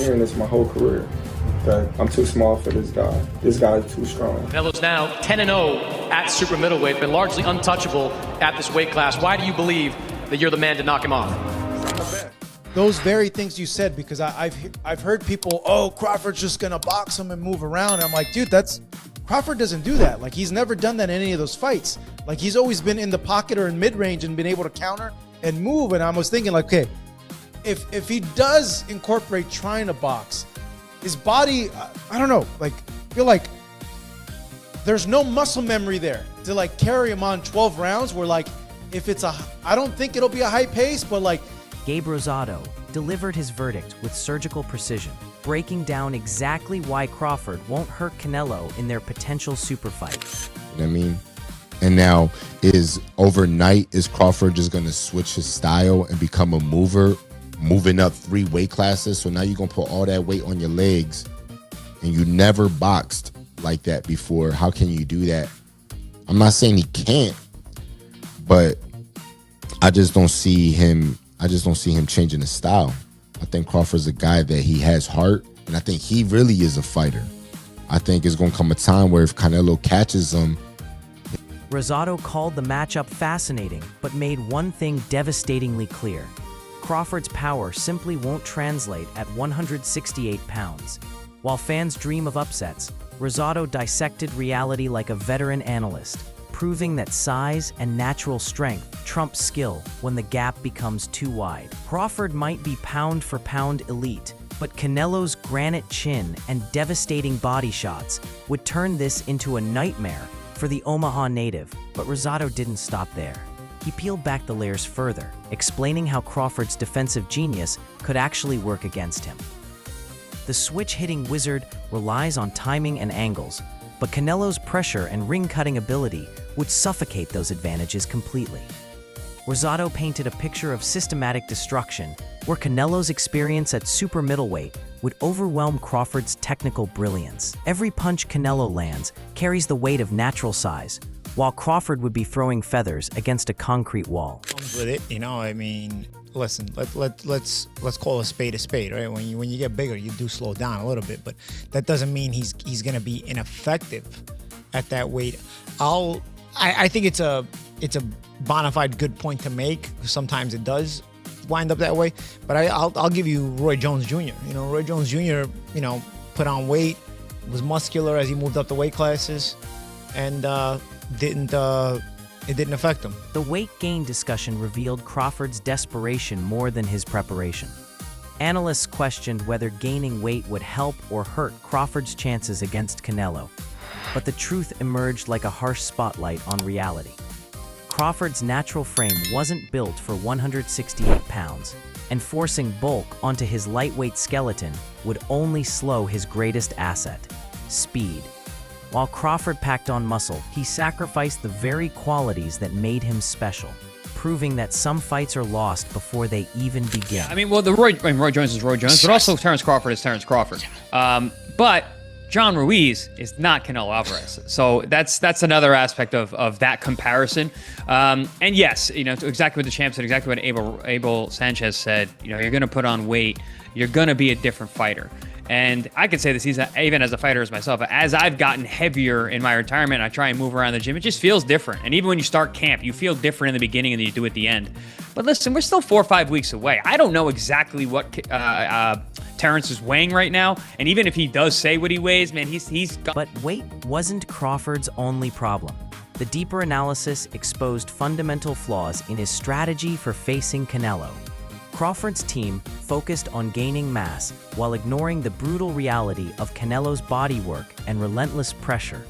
hearing this my whole career, that I'm too small for this guy. This guy is too strong. Canelo's now 10-0 at super middleweight, been largely untouchable at this weight class. Why do you believe that you're the man to knock him off? Those very things you said, because I've heard people, oh, Crawford's just gonna box him and move around. And I'm like, dude, Crawford doesn't do that. Like, he's never done that in any of those fights. Like, he's always been in the pocket or in mid-range and been able to counter and move. And I was thinking, like, okay, if he does incorporate trying to box, his body, I don't know, like, I feel like there's no muscle memory there to like carry him on 12 rounds where, like, if it's I don't think it'll be a high pace, but like. Gabe Rosado delivered his verdict with surgical precision, breaking down exactly why Crawford won't hurt Canelo in their potential super fight. You know what I mean? And now, overnight, is Crawford just going to switch his style and become a mover, moving up 3 weight classes? So now you're going to put all that weight on your legs, and you never boxed like that before. How can you do that? I'm not saying he can't, but I just don't see him changing his style. I think Crawford's a guy that he has heart, and I think he really is a fighter. I think it's going to come a time where if Canelo catches him. Rosado called the matchup fascinating, but made one thing devastatingly clear. Crawford's power simply won't translate at 168 pounds. While fans dream of upsets, Rosado dissected reality like a veteran analyst, proving that size and natural strength trump skill when the gap becomes too wide. Crawford might be pound-for-pound elite, but Canelo's granite chin and devastating body shots would turn this into a nightmare for the Omaha native. But Rosado didn't stop there. He peeled back the layers further, explaining how Crawford's defensive genius could actually work against him. The switch-hitting wizard relies on timing and angles, but Canelo's pressure and ring-cutting ability would suffocate those advantages completely. Rosado painted a picture of systematic destruction, where Canelo's experience at super middleweight would overwhelm Crawford's technical brilliance. Every punch Canelo lands carries the weight of natural size, while Crawford would be throwing feathers against a concrete wall. Comes with it, you know. I mean, listen, let's call a spade, right? When you get bigger, you do slow down a little bit, but that doesn't mean he's gonna be ineffective at that weight. I think it's a bona fide good point to make. Sometimes it does wind up that way, but I'll give you Roy Jones Jr. You know, Roy Jones Jr. You know, put on weight, was muscular as he moved up the weight classes, and it didn't affect him. The weight gain discussion revealed Crawford's desperation more than his preparation. Analysts questioned whether gaining weight would help or hurt Crawford's chances against Canelo, but the truth emerged like a harsh spotlight on reality. Crawford's natural frame wasn't built for 168 pounds, and forcing bulk onto his lightweight skeleton would only slow his greatest asset, speed. While Crawford packed on muscle, he sacrificed the very qualities that made him special, proving that some fights are lost before they even begin. Yeah, I mean, well, Roy Jones is Roy Jones, but also Terence Crawford is Terence Crawford. But John Ruiz is not Canelo Alvarez. So that's another aspect of that comparison. And yes, you know, exactly what the champ said, exactly what Abel Sanchez said, you know, you're going to put on weight, you're going to be a different fighter. And I could say this even as a fighter as myself, as I've gotten heavier in my retirement, I try and move around the gym, it just feels different. And even when you start camp, you feel different in the beginning than you do at the end. But listen, we're still 4 or 5 weeks away. I don't know exactly what Terence is weighing right now. And even if he does say what he weighs, man, he's got... But weight wasn't Crawford's only problem. The deeper analysis exposed fundamental flaws in his strategy for facing Canelo. Crawford's team focused on gaining mass while ignoring the brutal reality of Canelo's bodywork and relentless pressure.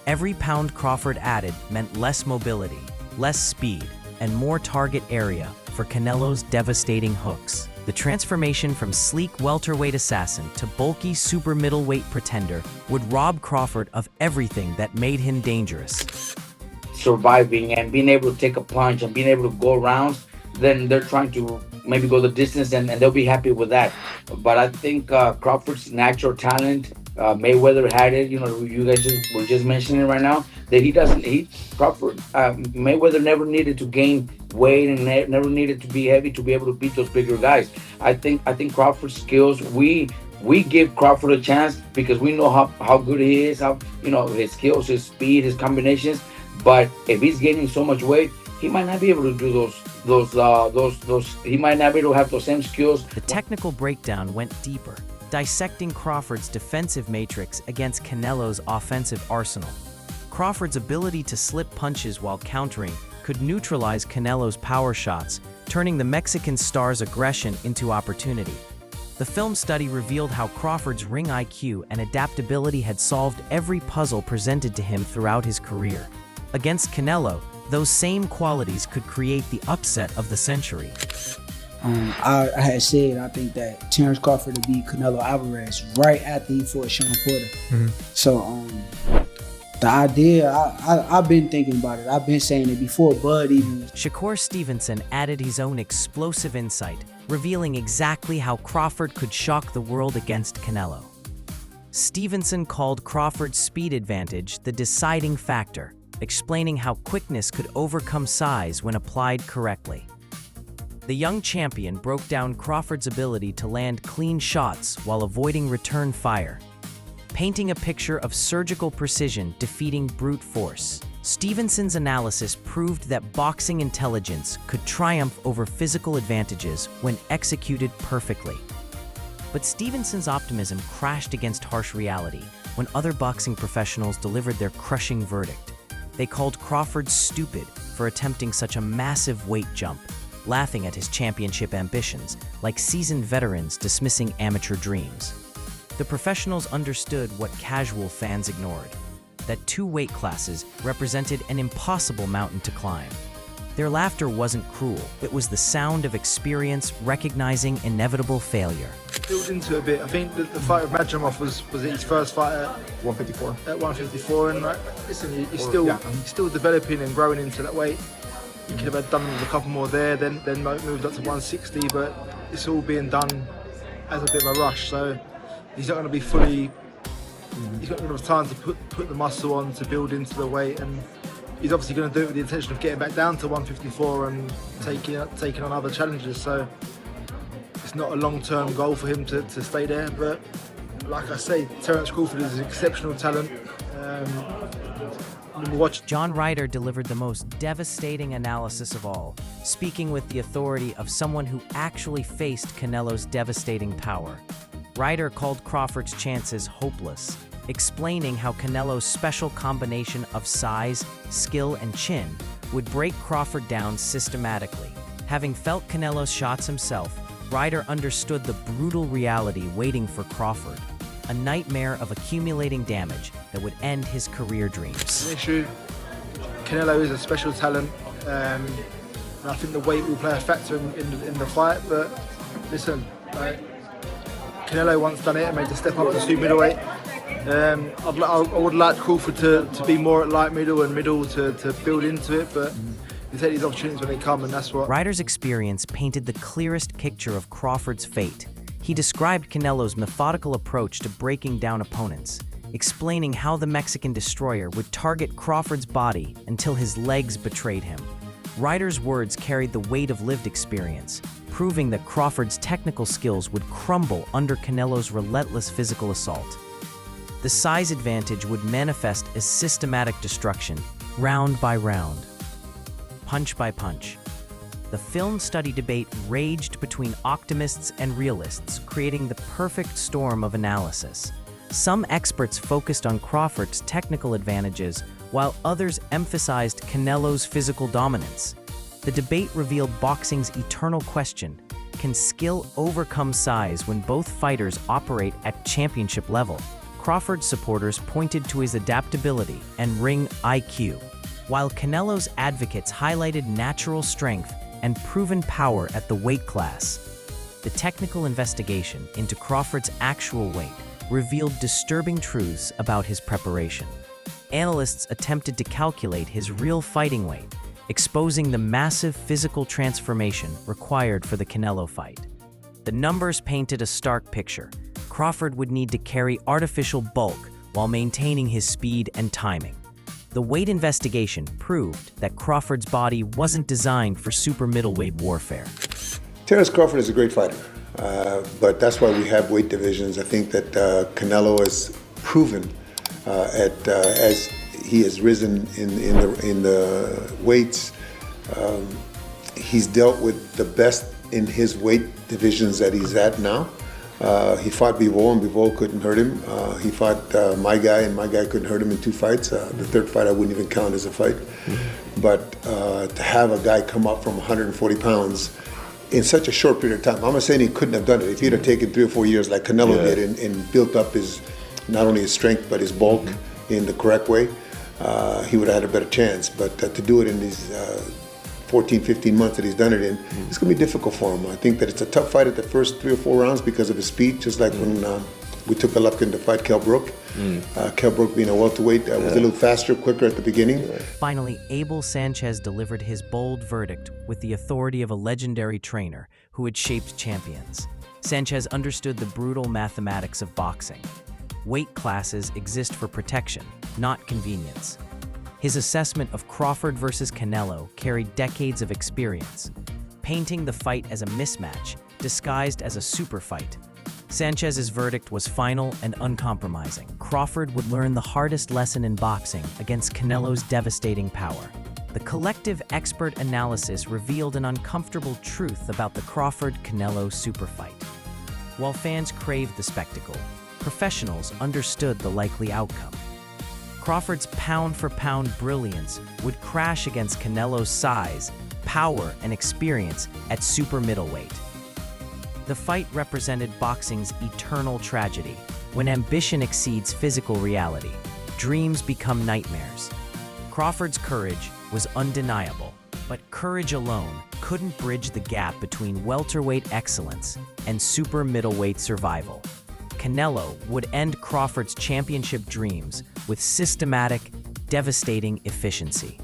Every pound Crawford added meant less mobility, less speed, and more target area for Canelo's devastating hooks. The transformation from sleek welterweight assassin to bulky super middleweight pretender would rob Crawford of everything that made him dangerous. Surviving and being able to take a punch and being able to go rounds, then they're trying to maybe go the distance and they'll be happy with that. But I think Crawford's natural talent, Mayweather had it, you know, you guys were just mentioning right now, that Mayweather never needed to gain weight and never needed to be heavy to be able to beat those bigger guys. I think Crawford's skills, we We give Crawford a chance because we know how good he is, how his skills, his speed, his combinations. But if he's gaining so much weight, he might not be able to do those. He might not be able to have those same skills. The technical breakdown went deeper, dissecting Crawford's defensive matrix against Canelo's offensive arsenal. Crawford's ability to slip punches while countering could neutralize Canelo's power shots, turning the Mexican star's aggression into opportunity. The film study revealed how Crawford's ring IQ and adaptability had solved every puzzle presented to him throughout his career. Against Canelo, those same qualities could create the upset of the century. I had said I think that Terence Crawford would beat Canelo Alvarez right after he fought Sean Porter. So the idea, I've been thinking about it. I've been saying it before Bud even. Shakur Stevenson added his own explosive insight, revealing exactly how Crawford could shock the world against Canelo. Stevenson called Crawford's speed advantage the deciding factor, explaining how quickness could overcome size when applied correctly. The young champion broke down Crawford's ability to land clean shots while avoiding return fire, painting a picture of surgical precision defeating brute force. Stevenson's analysis proved that boxing intelligence could triumph over physical advantages when executed perfectly. But Stevenson's optimism crashed against harsh reality when other boxing professionals delivered their crushing verdict. They called Crawford stupid for attempting such a massive weight jump, laughing at his championship ambitions, like seasoned veterans dismissing amateur dreams. The professionals understood what casual fans ignored, that 2 weight classes represented an impossible mountain to climb. Their laughter wasn't cruel, it was the sound of experience recognizing inevitable failure. Build into it a bit. I think the fight with Madrimov was his first fight at 154. At 154, and listen, he's still developing and growing into that weight. He could have done a couple more there, then moved up to 160, but it's all being done as a bit of a rush. So he's not going to be fully. He's not going to have time to put the muscle on to build into the weight, and he's obviously going to do it with the intention of getting back down to 154 and taking on other challenges. So it's not a long-term goal for him to stay there. But like I say, Terence Crawford is an exceptional talent. John Ryder delivered the most devastating analysis of all, speaking with the authority of someone who actually faced Canelo's devastating power. Ryder called Crawford's chances hopeless, explaining how Canelo's special combination of size, skill, and chin would break Crawford down systematically. Having felt Canelo's shots himself, Ryder understood the brutal reality waiting for Crawford, a nightmare of accumulating damage that would end his career dreams. The issue, Canelo is a special talent, and I think the weight will play a factor in the fight, but listen, Canelo once done it and made the step up to super middleweight. I would like Crawford to be more at light middle and middle to build into it, but you take these opportunities when they come, and that's what. Ryder's experience painted the clearest picture of Crawford's fate. He described Canelo's methodical approach to breaking down opponents, explaining how the Mexican destroyer would target Crawford's body until his legs betrayed him. Ryder's words carried the weight of lived experience, proving that Crawford's technical skills would crumble under Canelo's relentless physical assault. The size advantage would manifest as systematic destruction, round by round, punch by punch. The film study debate raged between optimists and realists, creating the perfect storm of analysis. Some experts focused on Crawford's technical advantages, while others emphasized Canelo's physical dominance. The debate revealed boxing's eternal question: can skill overcome size when both fighters operate at championship level? Crawford's supporters pointed to his adaptability and ring IQ, while Canelo's advocates highlighted natural strength and proven power at the weight class. The technical investigation into Crawford's actual weight revealed disturbing truths about his preparation. Analysts attempted to calculate his real fighting weight, exposing the massive physical transformation required for the Canelo fight. The numbers painted a stark picture. Crawford would need to carry artificial bulk while maintaining his speed and timing. The weight investigation proved that Crawford's body wasn't designed for super middleweight warfare. Terence Crawford is a great fighter. But that's why we have weight divisions. I think that Canelo has proven as he has risen in the weights, he's dealt with the best in his weight divisions that he's at now. He fought Bivol, and Bivol couldn't hurt him. He fought my guy, and my guy couldn't hurt him in 2 fights. The third fight I wouldn't even count as a fight. But to have a guy come up from 140 pounds in such a short period of time, I'm not saying he couldn't have done it. If he'd have taken 3 or 4 years like Canelo did and built up his, not only his strength, but his bulk in the correct way, he would have had a better chance. But to do it in these 14, 15 months that he's done it in, it's going to be difficult for him. I think that it's a tough fight at the first 3 or 4 rounds because of his speed, just like when we took Golovkin to fight Kell Brook. Kell Brook, being a welterweight, was a little faster, quicker at the beginning. Finally, Abel Sanchez delivered his bold verdict with the authority of a legendary trainer who had shaped champions. Sanchez understood the brutal mathematics of boxing. Weight classes exist for protection, not convenience. His assessment of Crawford versus Canelo carried decades of experience, painting the fight as a mismatch disguised as a super fight. Sanchez's verdict was final and uncompromising. Crawford would learn the hardest lesson in boxing against Canelo's devastating power. The collective expert analysis revealed an uncomfortable truth about the Crawford-Canelo super fight. While fans craved the spectacle, professionals understood the likely outcome. Crawford's pound-for-pound brilliance would crash against Canelo's size, power, and experience at super middleweight. The fight represented boxing's eternal tragedy. When ambition exceeds physical reality, dreams become nightmares. Crawford's courage was undeniable, but courage alone couldn't bridge the gap between welterweight excellence and super middleweight survival. Canelo would end Crawford's championship dreams with systematic, devastating efficiency.